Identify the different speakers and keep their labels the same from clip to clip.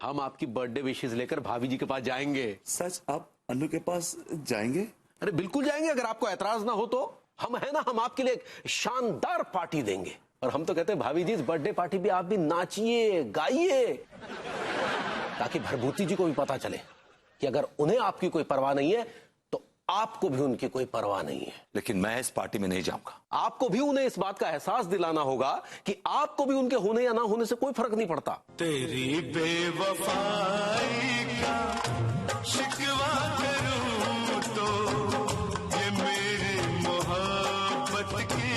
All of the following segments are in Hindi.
Speaker 1: हम आपकी बर्थडे विशेष लेकर भाभी जी के पास जाएंगे।
Speaker 2: सच? आप अन्नू के पास जाएंगे?
Speaker 1: अरे बिल्कुल जाएंगे, अगर आपको ऐतराज ना हो तो। हम है ना, हम आपके लिए एक शानदार पार्टी देंगे। और हम तो कहते हैं भाभी जी, इस बर्थडे पार्टी भी आप भी नाचिए गाइए, ताकि भरभूति जी को भी पता चले कि अगर उन्हें आपकी कोई परवाह नहीं है तो आपको भी उनकी कोई परवाह नहीं है।
Speaker 2: लेकिन मैं इस पार्टी में नहीं जाऊंगा।
Speaker 1: आपको भी उन्हें इस बात का एहसास दिलाना होगा कि आपको भी उनके होने या ना होने से कोई फर्क नहीं पड़ता।
Speaker 3: तेरी बेवफाई का शिकवा करूं तो ये मेरी मोहब्बत की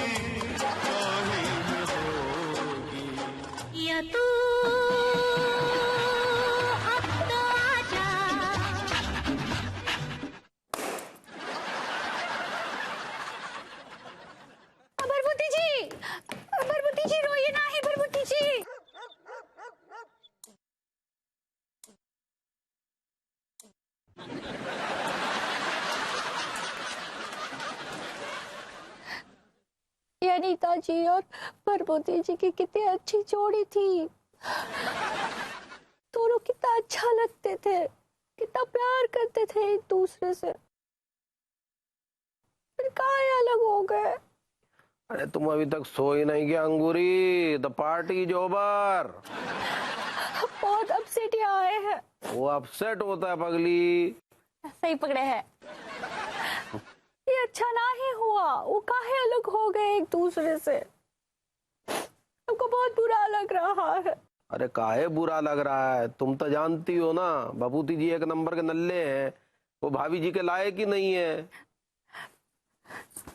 Speaker 3: तौहीन होगी। या तू
Speaker 4: भरभूति जी रोइए ना ही, भरभूति जी। ये अनीता जी और भरभूति जी की कितनी अच्छी जोड़ी थी। दोनों कितना अच्छा लगते थे, कितना प्यार करते थे एक दूसरे से। फिर काहे अलग हो गए?
Speaker 1: अरे तुम अभी तक सो ही नहीं गया Angoori? The party is over.
Speaker 4: बहुत अपसेट आए हैं।
Speaker 1: वो अपसेट होता है पगली।
Speaker 4: सही पकड़े हैं। ये अच्छा ना ही हुआ, वो काहे अलग हो गए एक दूसरे से। हमको बहुत बुरा लग रहा है।
Speaker 1: अरे काहे बुरा लग रहा है? तुम तो जानती हो ना, भभूति जी एक नंबर के नल्ले हैं, वो भाभी जी के लायक ही नहीं है।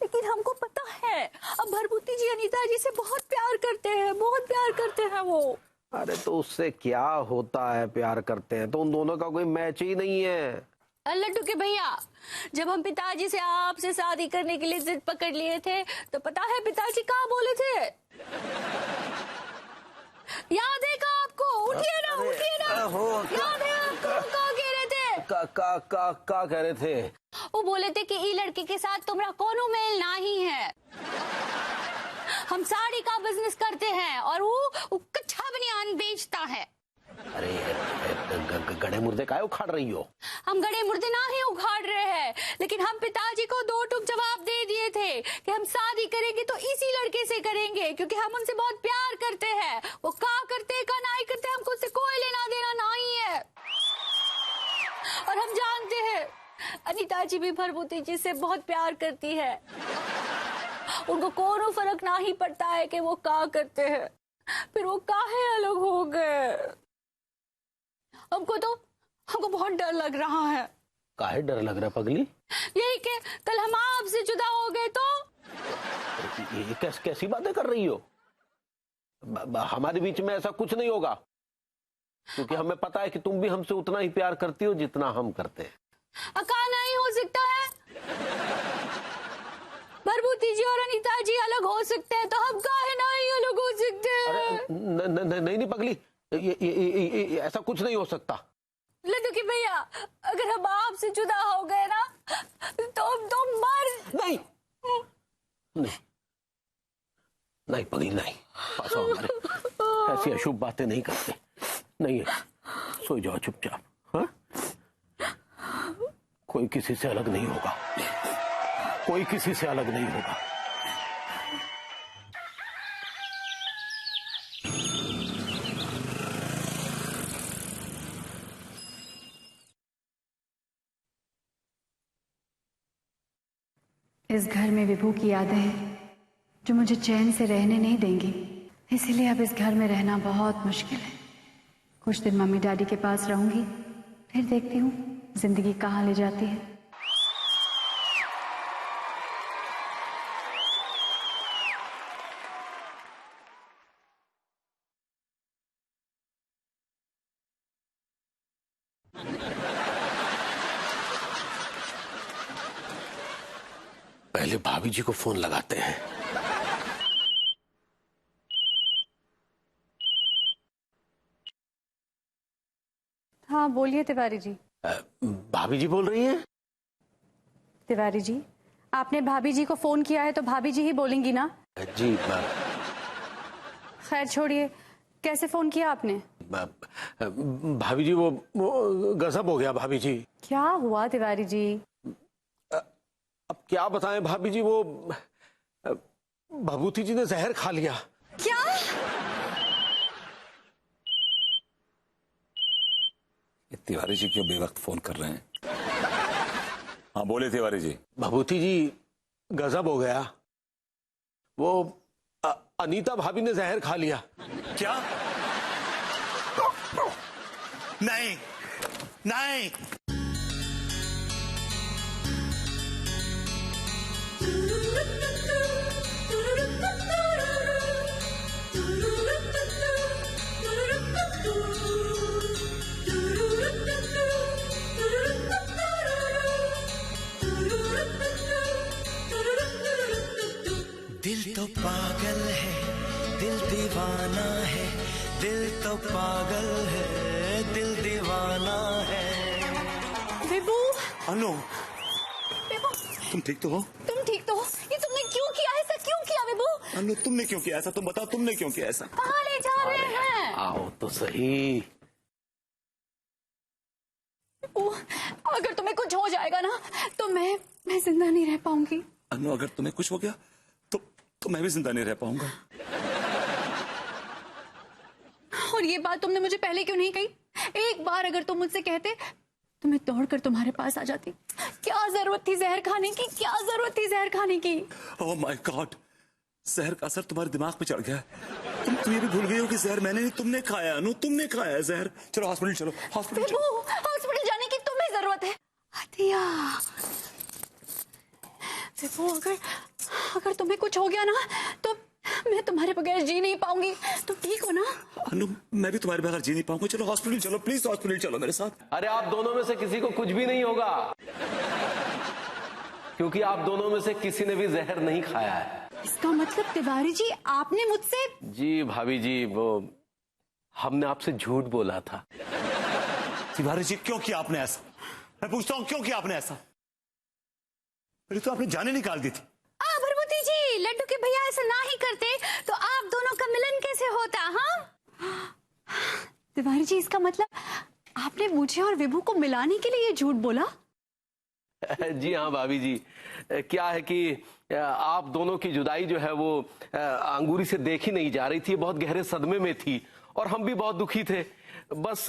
Speaker 4: लेकिन हमको पता है, अब भरभूति जी अनीता जी से बहुत प्यार करते हैं, बहुत प्यार करते हैं वो।
Speaker 1: अरे तो उससे क्या होता है, प्यार करते हैं तो उन दोनों का कोई मैच ही नहीं है।
Speaker 4: लड्डू के भैया, जब हम पिताजी से आपसे शादी करने के लिए जिद पकड़ लिए थे तो पता है पिताजी कहाँ बोले थे? याद है का आपको? उठिए ना, उठिए ना। याद है आपको? क्या कह रहे थे?
Speaker 1: का कह रहे थे?
Speaker 4: वो बोले थे कि ई लड़के के साथ तुम्हारा कोनो मेल नहीं है। हम साड़ी का बिजनेस करते हैं और वो कच्चा बनियान बेचता है।
Speaker 1: अरे गड़े मुर्दे काहे उखाड़ रही हो?
Speaker 4: हम गड़े मुर्दे ना ही उखाड़ रहे हैं, लेकिन हम पिताजी को दो टूक जवाब दे दिए थे कि हम शादी करेंगे तो इसी लड़के से करेंगे, क्योंकि हम उनसे बहुत प्यार करते हैं। वो का करते का नहीं करते हमको उससे कोई लेना देना नहीं है। और हम जानते हैं अनीता जी भी भरभूति जी से बहुत प्यार करती है। उनको कोनो फर्क ना ही पड़ता है कि वो का करते हैं। फिर वो काहे अलग हो गए? हमको बहुत डर लग रहा है।
Speaker 1: काहे डर लग रहा है पगली?
Speaker 4: यही कि कल हम आपसे जुदा हो गए तो।
Speaker 1: ये कैसी बातें कर रही हो? हमारे बीच में ऐसा कुछ नहीं होगा, क्योंकि हमें पता है कि तुम भी हमसे उतना ही प्यार करती हो जितना हम करते हैं।
Speaker 4: अका नहीं हो सकता है? भरभूति जी और अनीता जी अलग हो सकते हैं तो हम काहे नहीं अलग हो सकते?
Speaker 1: अरे नहीं पगली, ये ऐसा कुछ नहीं हो सकता।
Speaker 4: लड्डू की भैया, अगर हम आपसे जुदा हो गए ना तो हम तो मर
Speaker 1: नहीं नहीं पगली, नहीं। ऐसी अशुभ बातें नहीं करते। नहीं, सो जाओ चुपचाप। हाँ, कोई किसी से अलग नहीं होगा, कोई किसी से अलग नहीं होगा।
Speaker 5: इस घर में विभू की यादें हैं जो मुझे चैन से रहने नहीं देंगी, इसीलिए अब इस घर में रहना बहुत मुश्किल है। कुछ दिन मम्मी डैडी के पास रहूंगी, फिर देखती हूँ जिंदगी कहाँ ले जाती है।
Speaker 1: पहले भाभी जी को फोन लगाते हैं।
Speaker 5: हाँ बोलिए तिवारी जी।
Speaker 1: भाभी जी बोल रही हैं?
Speaker 5: तिवारी जी, आपने भाभी जी को फोन किया है तो भाभी जी ही बोलेंगी ना?
Speaker 1: जी
Speaker 5: खैर छोड़िए, कैसे फोन किया आपने?
Speaker 1: भाभी जी वो गजब हो गया भाभी जी।
Speaker 5: क्या हुआ तिवारी जी?
Speaker 1: अब क्या बताएं भाभी जी, वो भभूति जी ने जहर खा लिया।
Speaker 4: क्या?
Speaker 2: ये तिवारी जी क्यों बेवक्त फोन कर रहे हैं? हाँ बोले तिवारी जी।
Speaker 1: भभूति जी गजब हो गया, वो अनीता भाभी ने जहर खा लिया।
Speaker 2: क्या? नहीं नहीं।
Speaker 3: दिल तो पागल है, दिल दीवाना है, दिल तो पागल है, दिल दीवाना है।
Speaker 4: विभू,
Speaker 2: अनु
Speaker 4: विभू,
Speaker 2: तुम ठीक तो हो?
Speaker 4: तुम ठीक तो हो? ये तुमने क्यों किया? ऐसा क्यों किया विभू?
Speaker 2: अनु तुमने क्यों किया ऐसा? तुम बताओ तुमने क्यों किया ऐसा?
Speaker 4: कहाँ ले जा रहे हैं?
Speaker 1: आओ तो सही।
Speaker 4: विभू, अगर तुम्हें कुछ हो जाएगा ना तो मैं जिंदा नहीं रह पाऊंगी।
Speaker 2: अनु अगर तुम्हें कुछ हो गया तो मैं भी जिंदा नहीं रह पाऊंगा।
Speaker 4: और ये बात तुमने मुझे पहले क्यों नहीं कही? एक बार अगर तुम मुझसे कहते तो मैं दौड़कर तुम्हारे पास आ जाती। क्या जरूरत थी जहर खाने की? क्या जरूरत थी जहर खाने की?
Speaker 2: ओह माय गॉड, जहर का असर तुम्हारे दिमाग पे चढ़ गया। तुम ये भी भूल गई हो कि जहर मैंने नहीं, तुमने खाया। अनु तुमने खाया जहर। चलो हॉस्पिटल चलो, हॉस्पिटल चलो।
Speaker 4: विभू, हॉस्पिटल जाने की तुम्हें जरूरत है। अतिया, विभू, अगर तुम्हें कुछ हो गया ना तो मैं तुम्हारे बगैर जी नहीं पाऊंगी। तुम ठीक हो ना?
Speaker 2: अनु मैं भी तुम्हारे बगैर जी नहीं पाऊंगा। चलो हॉस्पिटल चलो, प्लीज हॉस्पिटल चलो मेरे साथ।
Speaker 1: अरे आप दोनों में से किसी को कुछ भी नहीं होगा, क्योंकि आप दोनों में से किसी ने भी जहर नहीं खाया है।
Speaker 4: इसका मतलब तिवारी जी आपने मुझसे?
Speaker 1: जी भाभी जी, वो हमने आपसे झूठ बोला था।
Speaker 2: तिवारी जी क्यों किया आपने ऐसा? मैं पूछता हूँ क्यों किया आपने ऐसा? मेरी तो आपने जाने निकाल दी थी।
Speaker 4: भरभूति जी, लड्डू के भैया ऐसा ना ही करते तो आप दोनों का मिलन कैसे होता? हाँ तिवारी जी, इसका मतलब आपने मुझे और विभू को मिलाने के लिए ये झूठ बोला?
Speaker 1: जी हाँ भाभी जी, क्या है कि आप दोनों की जुदाई जो है वो अंगूरी से देखी नहीं जा रही थी, बहुत गहरे सदमे में थी और हम भी बहुत दुखी थे। बस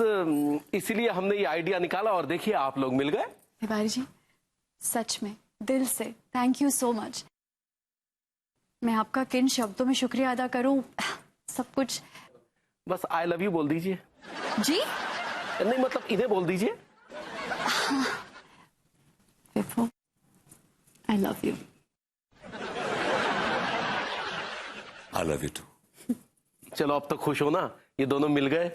Speaker 1: इसीलिए हमने ये आइडिया निकाला और देखिए आप लोग मिल गए।
Speaker 5: तिवारी जी, सच में दिल से थैंक यू सो मच। मैं आपका किन शब्दों में शुक्रिया अदा करूं? सब कुछ
Speaker 1: बस आई लव यू बोल दीजिए।
Speaker 4: जी?
Speaker 1: नहीं मतलब इन्हें बोल दीजिए।
Speaker 5: Vibhu, I love you.
Speaker 2: I love you too.
Speaker 1: चलो अब तो खुश हो ना, ये दोनों मिल गए।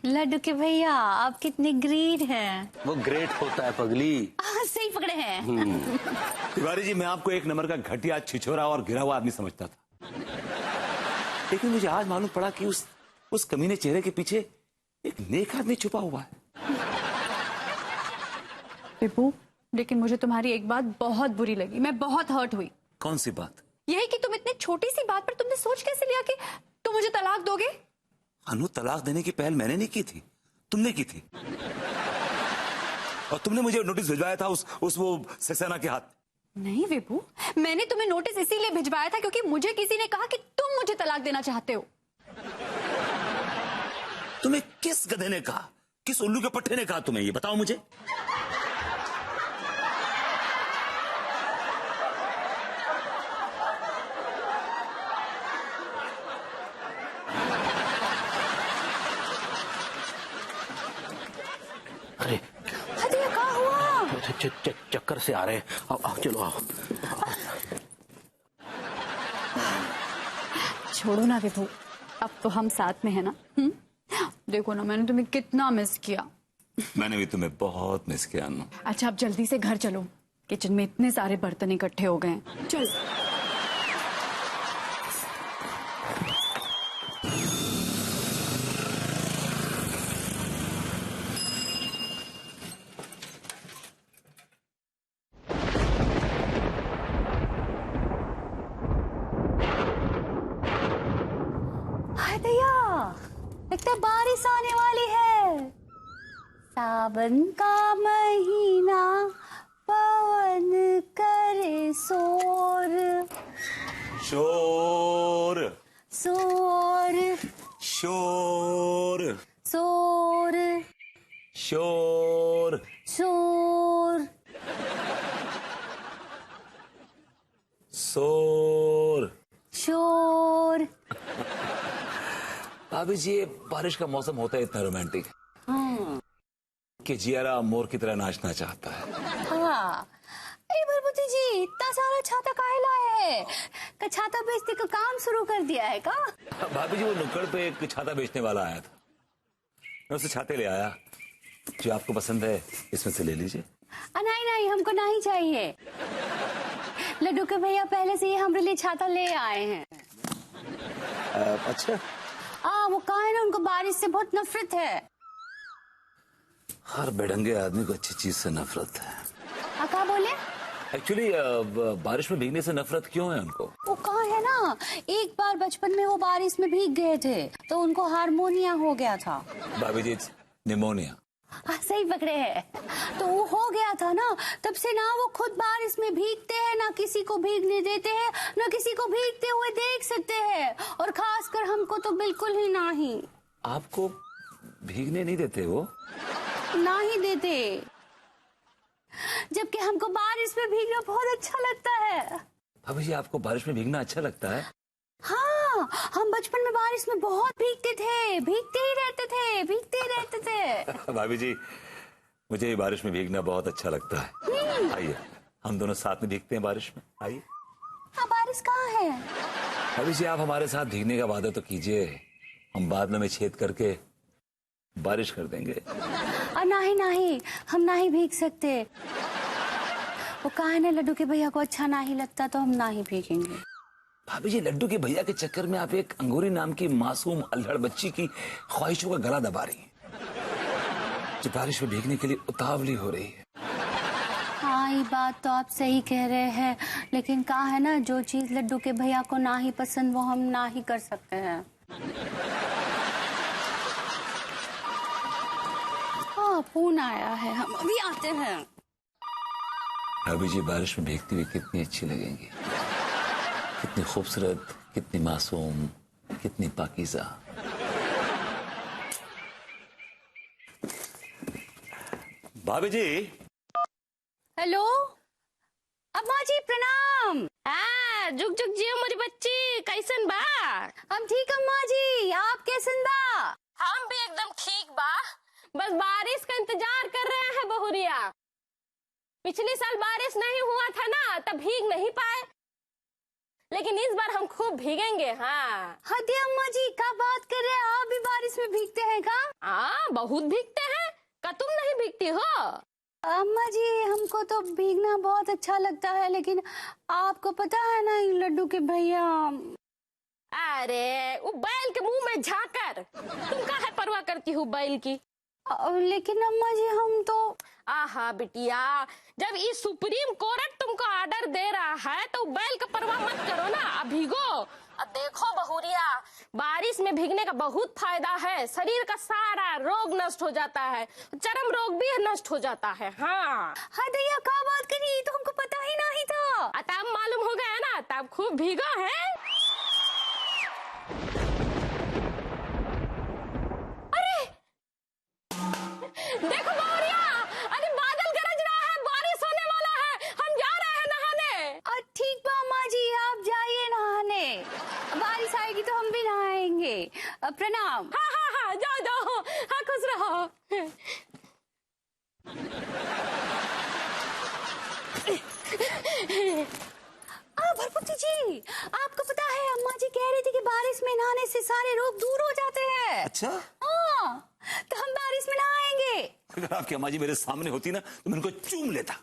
Speaker 4: लड्डू के भैया आप कितने ग्रेट हैं।
Speaker 1: वो ग्रेट होता है पगली।
Speaker 4: सही पकड़े हैं।
Speaker 2: तिवारी जी मैं आपको एक नंबर का घटिया, छिछोरा और गिरा हुआ आदमी समझता था, लेकिन मुझे आज मालूम पड़ा कि उस कमीने चेहरे के पीछे एक नेक आदमी छुपा हुआ है।
Speaker 5: विभू, लेकिन मुझे तुम्हारी एक बात बहुत बुरी लगी। मैं बहुत हर्ट हुई।
Speaker 2: कौन सी बात?
Speaker 5: यही कि तुम इतनी छोटी सी बात पर तुमने सोच कैसे लिया कि तुम मुझे तलाक दोगे?
Speaker 2: अनु तलाक देने की पहल मैंने नहीं की थी, तुमने की थी। और तुमने मुझे नोटिस भिजवाया था उस वो सक्सेना के हाथ।
Speaker 5: नहीं विभू, मैंने तुम्हें नोटिस इसीलिए भिजवाया था क्योंकि मुझे किसी ने कहा कि तुम मुझे तलाक देना चाहते हो।
Speaker 2: तुम्हें किस गधे ने कहा? किस उल्लू के पट्टे ने कहा तुम्हें? ये बताओ मुझे।
Speaker 1: अरे
Speaker 4: अतिया, क्या हुआ?
Speaker 1: चक्कर से आ रहे हैं। आओ चलो आओ।
Speaker 5: छोड़ो ना विभू, अब तो हम साथ में है ना। देखो ना, मैंने तुम्हें कितना मिस किया।
Speaker 2: मैंने भी तुम्हें बहुत मिस किया अनु।
Speaker 5: अच्छा अब जल्दी से घर चलो, किचन में इतने सारे बर्तन इकट्ठे हो गए हैं। चल।
Speaker 4: अतिया, लगता है बारिश आने वाली है। सावन का महीना, पवन करे शोर
Speaker 2: शोर
Speaker 4: शोर
Speaker 2: शोर
Speaker 4: शोर
Speaker 2: शोर
Speaker 4: शोर।
Speaker 2: शोर।
Speaker 4: शोर।
Speaker 2: भाभी जी, ये बारिश का मौसम होता है इतना रोमांटिक कि जियारा मोर की तरह नाचना चाहता है।
Speaker 4: हाँ, भरभूति जी इतना सारा छाता काहे लाए है? का छाता बेचने का काम शुरू कर दिया है का?
Speaker 2: भाभी जी, वो नुक्कड़ पे एक छाता बेचने वाला आया था, मैं उसे छाते ले आया। जो आपको पसंद है इसमें से ले लीजिए।
Speaker 4: नहीं नहीं, हमको नहीं चाहिए। लड्डू के भैया पहले से ही हमारे लिए छाता ले आए हैं।
Speaker 2: अच्छा।
Speaker 4: वो कहा है ना, उनको बारिश से बहुत नफरत है।
Speaker 2: हर बेढंगे आदमी को अच्छी चीज से नफरत है।
Speaker 4: क्या बोले?
Speaker 2: एक्चुअली बारिश में भीगने से नफरत क्यों है उनको?
Speaker 4: वो कहा है ना, एक बार बचपन में वो बारिश में भीग गए थे तो उनको हार्मोनिया हो गया था।
Speaker 2: भाभी जी, निमोनिया।
Speaker 4: सही पकड़े हैं। तो वो हो गया था ना, तब से ना वो खुद बारिश में भीगते हैं, ना किसी को भीगने देते हैं, ना किसी को भीगते हुए देख सकते हैं, और खासकर हमको तो बिल्कुल ही नहीं।
Speaker 2: आपको भीगने नहीं देते वो?
Speaker 4: ना ही देते, जबकि हमको बारिश में भीगना बहुत अच्छा लगता है।
Speaker 2: भाभी जी, आपको बारिश में भीगना अच्छा लगता है?
Speaker 4: हाँ, हम बचपन में बारिश में बहुत भीगते थे, भीगते ही रहते थे, भीगते ही रहते थे।
Speaker 2: भाभी जी, मुझे भी बारिश में भीगना बहुत अच्छा लगता है। आइए, हम दोनों साथ में भीगते हैं बारिश में। आइए।
Speaker 4: बारिश कहाँ है?
Speaker 2: भाभी जी, आप हमारे साथ भीगने का वादा तो कीजिए, हम बादलों में छेद करके बारिश कर देंगे।
Speaker 4: नहीं नहीं, हम नहीं भीग सकते। वो कहा है ना, लड्डू के भैया को अच्छा नहीं लगता तो हम नहीं भीगेंगे।
Speaker 2: भाभी जी, लड्डू के भैया के चक्कर में आप एक अंगूरी नाम की मासूम अल्हड़ बच्ची की ख्वाहिशों का गला दबा रही हैं, जो बारिश में भीगने के लिए उतावली हो रही है।
Speaker 4: हाँ, ये बात तो आप सही कह रहे हैं, लेकिन कहा है ना, जो चीज लड्डू के भैया को ना ही पसंद वो हम ना ही कर सकते हैं। हाँ, फोन आया है, हम अभी आते हैं।
Speaker 2: भाभी जी, बारिश में भीगती हुई कितनी अच्छी लगेंगी, कितनी खूबसूरत, कितनी मासूम, कितनी पाकीज़ा। भाभी जी।
Speaker 4: हेलो अम्मा जी, प्रणाम। जुग जुग जियो मेरी बच्ची, कैसन बा? हम ठीक अम्मा जी, आप कैसन बा? हम भी एकदम ठीक बा, बस बारिश का इंतजार कर रहे हैं बहुरिया। पिछले साल बारिश नहीं हुआ था ना, तब भीग नहीं पाए, लेकिन इस बार हम खूब भीगेंगे। हाँ हदी अम्मा जी, क्या बात कर रहे हैं? आप भी बारिश में भीगते हैं का? हाँ, बहुत भीगते हैं। क्या तुम नहीं भीगती हो? अम्मा जी, हमको तो भीगना बहुत अच्छा लगता है, लेकिन आपको पता है ना, लड्डू के भैया। अरे वो बैल के मुंह में झाकर, तुम काहे परवाह करती हो बैल की? लेकिन अम्मा जी, हम तो आहा बिटिया, जब ये सुप्रीम कोर्ट तुमको ऑर्डर दे रहा है तो बैल का परवाह मत करो ना, अब भीगो। अब देखो बहुरिया, बारिश में भीगने का बहुत फायदा है, शरीर का सारा रोग नष्ट हो जाता है, चर्म रोग भी नष्ट हो जाता है। हाँ दैया, क्या बात करी, तो हमको पता ही नहीं था। तब मालूम हो गया ना, तब खूब भीगा है। देखो बहुरिया, अरे बादल गरज रहा है, बारिश होने वाला है, हम जा रहे हैं नहाने। ठीक बा अम्मा जी, आप जाइए नहाने, बारिश आएगी तो हम भी नहाएंगे। प्रणाम। हाँ हाँ हाँ, जाओ जाओ, हाँ खुश रहो। भरभूति जी, आपको पता है, अम्मा जी कह रही थी कि बारिश में नहाने से सारे रोग दूर हो जाते हैं।
Speaker 2: अच्छा?
Speaker 4: हाँ, तो हम बारिश में नहाएंगे।
Speaker 2: अगर आपकी अम्मा जी मेरे सामने होती ना, तो मैं उनको चूम लेता।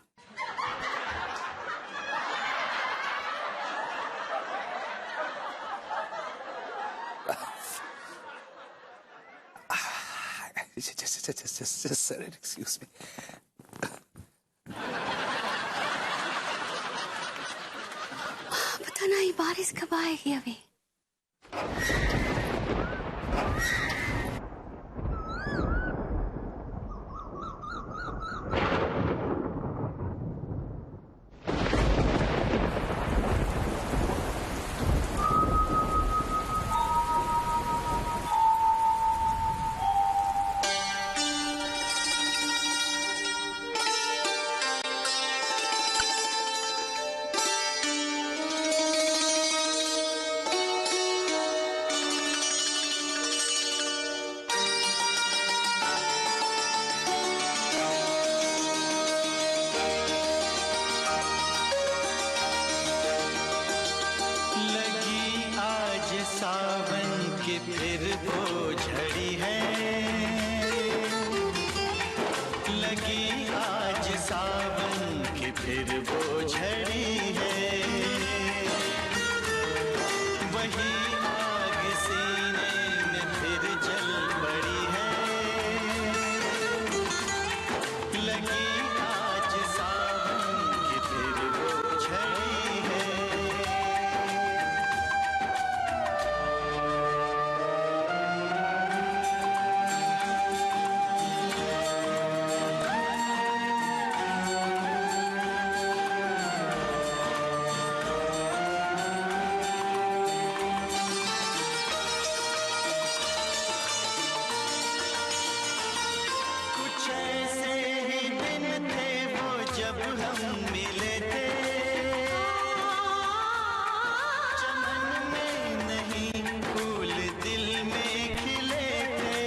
Speaker 2: just excuse me.
Speaker 4: पता नहीं बारिश कब आएगी अभी।
Speaker 3: की फिर वो झड़ी है, लगी आज सावन की फिर वो झड़ी है, वही आग सीने में फिर जल पड़ी है, लगी आज सावन की फिर वो झड़ी है। कुछ ऐसे ही दिन थे वो जब हम मिले थे, चमन में नहीं फूल दिल में खिले थे,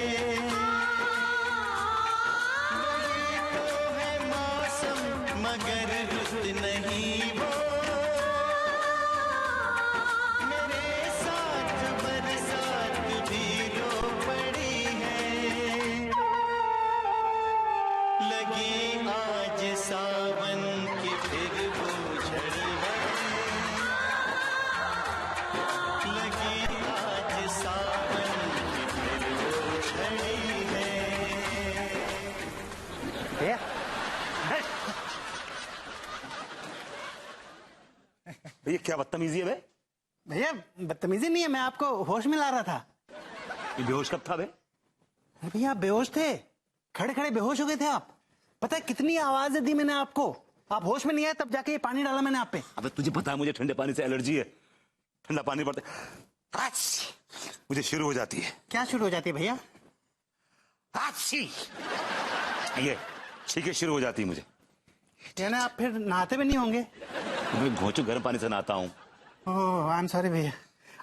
Speaker 3: वही तो है मौसम मगर रुत नहीं वो, मेरे साथ बरसात भी रो पड़ी है, लगी आज सावन की फिर वो झड़ी है, लगी आज सावन की फिर वो झड़ी है।
Speaker 6: भैया
Speaker 2: ये क्या बदतमीजी है बे?
Speaker 6: भैया बदतमीजी नहीं है, मैं आपको होश में ला रहा था।
Speaker 2: ये बेहोश कब था बे?
Speaker 6: अरे भैया आप बेहोश थे, खड़े खड़े बेहोश हो गए थे आप। पता है कितनी आवाजें दी मैंने आपको, आप होश में नहीं आए तब जाके ये पानी डाला मैंने आप पे।
Speaker 2: अबे तुझे पता है मुझे ठंडे पानी से एलर्जी है, ठंडा पानी पड़ता मुझे शुरू हो जाती है।
Speaker 6: क्या शुरू हो जाती है भैया?
Speaker 2: ये छींके शुरू हो जाती है मुझे।
Speaker 6: यानी आप फिर नहाते भी नहीं होंगे?
Speaker 2: मैं घोंचू गर्म पानी से नहाता हूँ।
Speaker 6: ओह आई एम सॉरी भैया,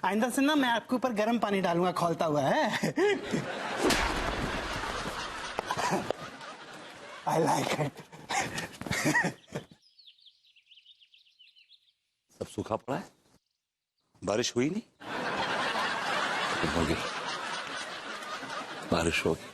Speaker 6: आइंदा से ना मैं आपके ऊपर गर्म पानी डालूंगा खौलता हुआ है। I like it.
Speaker 2: सब सूखा पड़ा है, बारिश हुई नहीं, होगी बारिश होगी।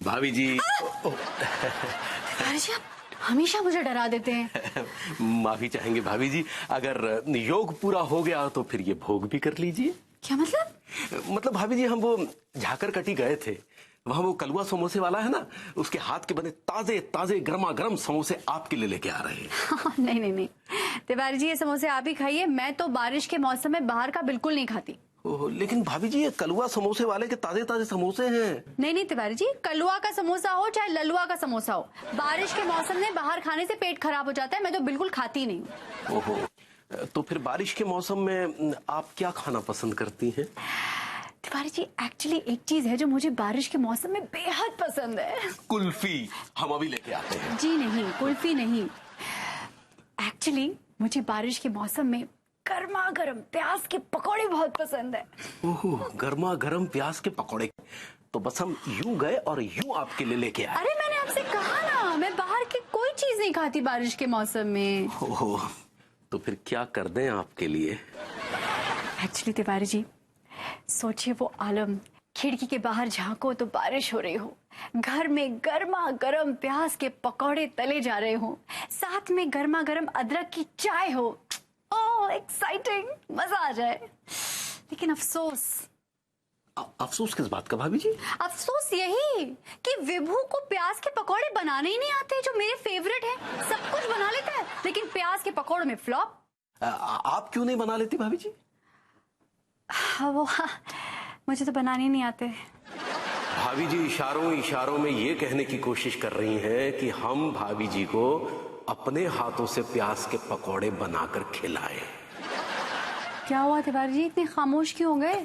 Speaker 1: भाभी जी
Speaker 4: जी आप हमेशा मुझे डरा देते हैं।
Speaker 1: माफी चाहेंगे भाभी जी, अगर योग पूरा हो गया तो फिर ये भोग भी कर लीजिए।
Speaker 4: क्या मतलब?
Speaker 1: मतलब भाभी जी हम वो झाकर कटी गए थे, वहां वो कलुआ समोसे वाला है ना, उसके हाथ के बने ताजे ताजे गर्मा गर्म समोसे आपके लिए लेके आ रहे हैं।
Speaker 4: नहीं नहीं नहीं तिवारी जी, ये समोसे आप ही खाइए, मैं तो बारिश के मौसम में बाहर का बिल्कुल नहीं खाती।
Speaker 1: ओह, लेकिन भाभी जी ये कलुआ समोसे वाले के ताजे ताजे समोसे हैं।
Speaker 4: नहीं नहीं तिवारी जी, कलुआ का समोसा हो चाहे ललुआ का समोसा हो, बारिश के मौसम में बाहर खाने से पेट खराब हो जाता है, मैं तो बिल्कुल खाती नहीं हूँ।
Speaker 1: ओहो, तो फिर बारिश के मौसम में आप क्या खाना पसंद करती हैं?
Speaker 4: तिवारी जी एक्चुअली एक चीज है जो मुझे बारिश के मौसम में बेहद पसंद है।
Speaker 1: कुल्फी, हम अभी लेके आते हैं।
Speaker 4: जी नहीं, कुल्फी नहीं, एक्चुअली मुझे बारिश के मौसम में गर्मा गर्म प्याज के पकौड़े बहुत पसंद है।
Speaker 1: ओहो, गर्मा गर्म प्याज के पकौड़े, तो बस हम यूं गए और यूं आपके लिए लेके आए।
Speaker 4: अरे मैंने आपसे कहा ना, मैं बाहर की कोई चीज नहीं खाती बारिश के मौसम में।
Speaker 1: ओहो, तो फिर क्या कर दें आपके लिए?
Speaker 4: एक्चुअली तिवारी जी सोचिए वो आलम, खिड़की के बाहर झांको तो बारिश हो रही हो, घर में गर्मा गर्म प्याज के पकौड़े तले जा रहे हो, साथ में गर्मा गर्म अदरक की चाय हो। ओह एक्साइटिंग, मजा आ जाए। लेकिन अफसोस।
Speaker 1: अफसोस किस बात का भाभी जी?
Speaker 4: अफसोस यही कि विभू को प्याज के पकौड़े बनाने ही नहीं आते, जो मेरे फेवरेट है। सब कुछ बना लेता है लेकिन प्याज के पकौड़े में फ्लॉप।
Speaker 1: आप क्यों नहीं बना लेती भाभी जी?
Speaker 4: मुझे तो बनाने ही नहीं आते।
Speaker 1: भाभी जी इशारों इशारों में ये कहने की कोशिश कर रही हैं कि हम भाभी जी को अपने हाथों से प्याज के पकौड़े बनाकर खिलाएं।
Speaker 4: क्या हुआ तिवारी जी, इतने खामोश क्यों हो गए?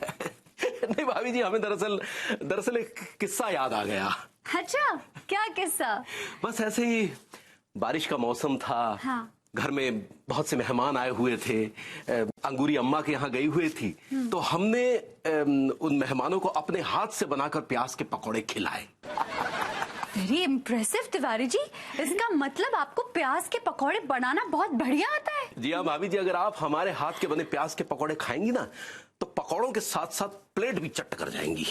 Speaker 1: नहीं भाभी जी, हमें दरअसल एक किस्सा याद आ गया।
Speaker 4: अच्छा, क्या किस्सा?
Speaker 1: बस ऐसे ही, बारिश का मौसम था।
Speaker 4: हाँ।
Speaker 1: घर में बहुत से मेहमान आए हुए थे, अंगूरी अम्मा के यहाँ गई हुई थी, तो हमने उन मेहमानों को अपने हाथ से बनाकर प्याज के पकौड़े खिलाए।
Speaker 4: Very impressive Tiwari ji. इसका मतलब आपको प्याज के पकौड़े बनाना बहुत बढ़िया आता है।
Speaker 1: जी हाँ भाभी जी, अगर आप हमारे हाथ के बने प्याज के पकौड़े खाएंगी ना तो पकौड़ों के साथ साथ प्लेट भी चट कर जाएंगी।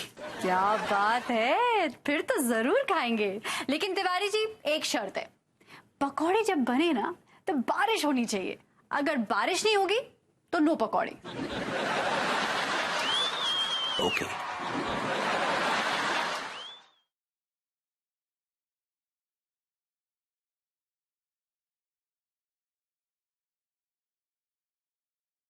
Speaker 4: क्या बात है, फिर तो जरूर खाएंगे। लेकिन तिवारी जी एक शर्त है, पकौड़े जब बने ना तो बारिश होनी चाहिए। अगर बारिश नहीं होगी तो नो पकौड़े।
Speaker 1: ओके।